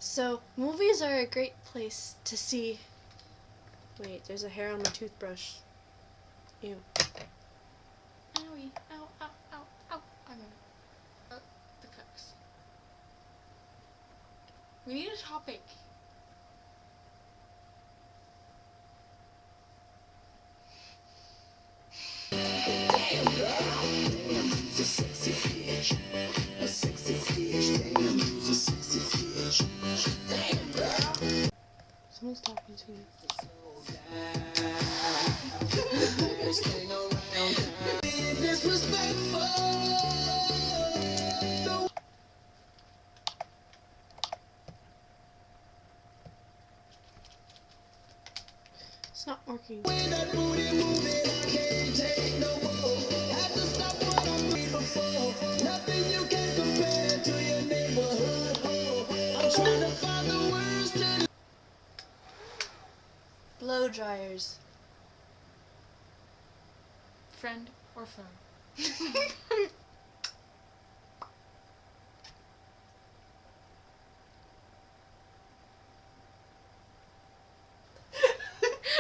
So, movies are a great place to see. Wait, there's a hair on my toothbrush. Ew. Owie. Ow, ow, ow, ow. I got it. The cooks. We need a topic. Someone's talking to me. It's not working. Blow dryers. Friend or foe?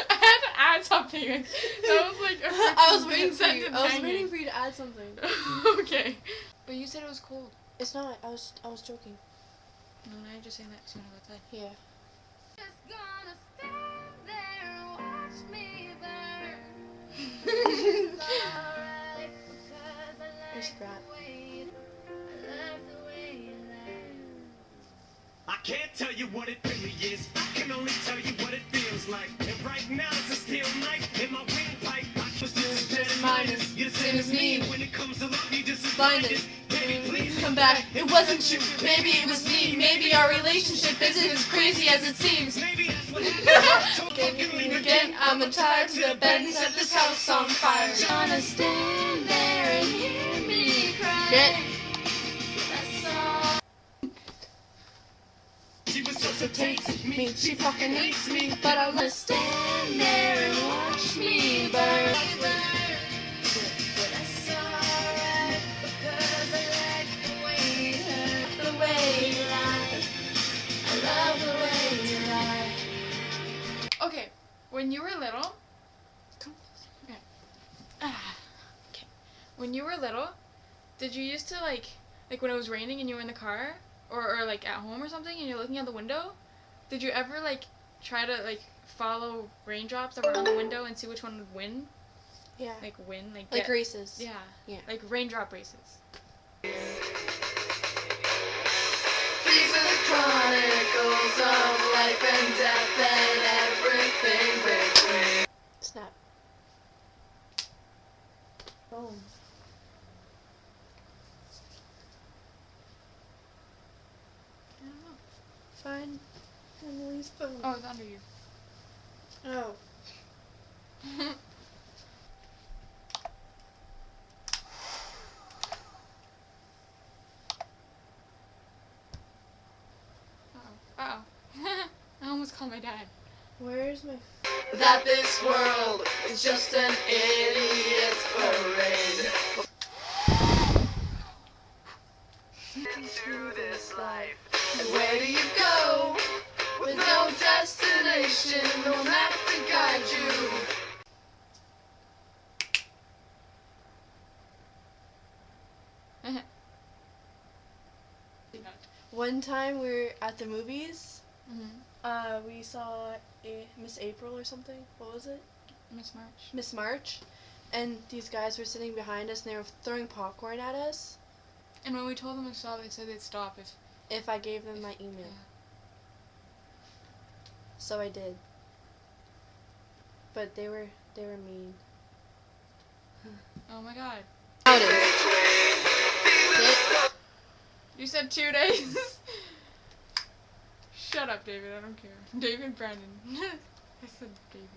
I had to add something. That was like I was waiting for you. sentence I was hanging. waiting for you to add something. Okay. But you said it was cold. It's not. I was joking. No, now you're just saying that because you want to go outside. Yeah. Just gonna stand there and watch me burn. It's alright because I There's like Brat. the way I like the way you laugh. I can't tell you what it really is. I can only tell you what it feels like. And right now it's a steel knife in my windpipe. I just dead and minus. You're the same as me. When it comes to love, you just Blinded. Baby, please Come back. It wasn't you. Maybe it was me. Maybe our relationship isn't as crazy as it seems. Maybe that's what happened. Don't Can you fucking leave leave again? I'm tired to the bed and set this house on fire. Gonna stand there and hear me cry. Get. That's all. She was so Takes me. She fucking hates me. But I Gonna stand there and watch me burn. But that's alright because I like the way you hurt, the way you lie. I love the way you lie. Okay, when you were little. Okay. Okay. When you were little, did you used to like when it was raining and you were in the car or like at home or something and you're looking out the window? Did you ever like try to like follow raindrops that were on the window and see which one would win? Yeah. Like win, like Like get- races. Yeah. Yeah. Like raindrop races. These are the chronicles of life and death and everything between. Snap. Oh. I don't know. Find Emily's phone. Oh, it's under you. Oh. Uh-oh. I almost called my dad. Where's my That this world is just an idiot's parade. Into this life, and where do you go? With no destination, no map to guide you. One time we were at the movies. Mm-hmm. We saw Miss April or something. What was it? Miss March. Miss March. And these guys were sitting behind us and they were throwing popcorn at us And when we told them to stop, they said they'd stop if if I gave them my email. Yeah. So I did. But they were mean. Oh my god. Outed. You said 2 days. Shut up, David. I don't care. David Brandon. I said David.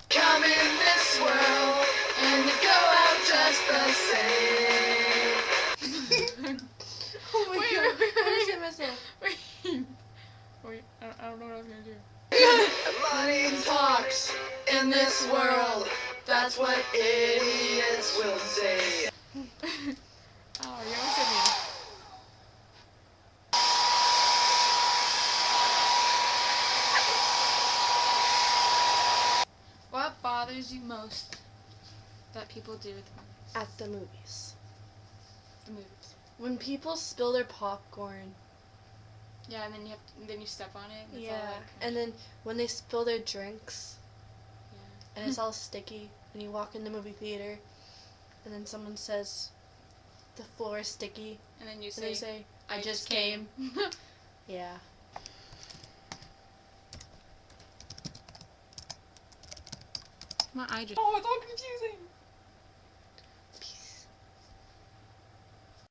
Come in this world, and you go out just the same. Oh my Wait, god. wait, wait, I just wait. hit myself. Wait. Wait. I don't know what I was gonna do. Money talks in this world. That's what idiots will say. Oh, you almost bothers you most that people do with At the movies. the movies? When people spill their popcorn. Yeah, and then then you step on it. And it's all Yeah. like, And then when they spill their drinks yeah. and it's all sticky and you walk in the movie theater and then someone says the floor is sticky And then you and say, they say I just came. Yeah. My eye just. Oh, it's all confusing.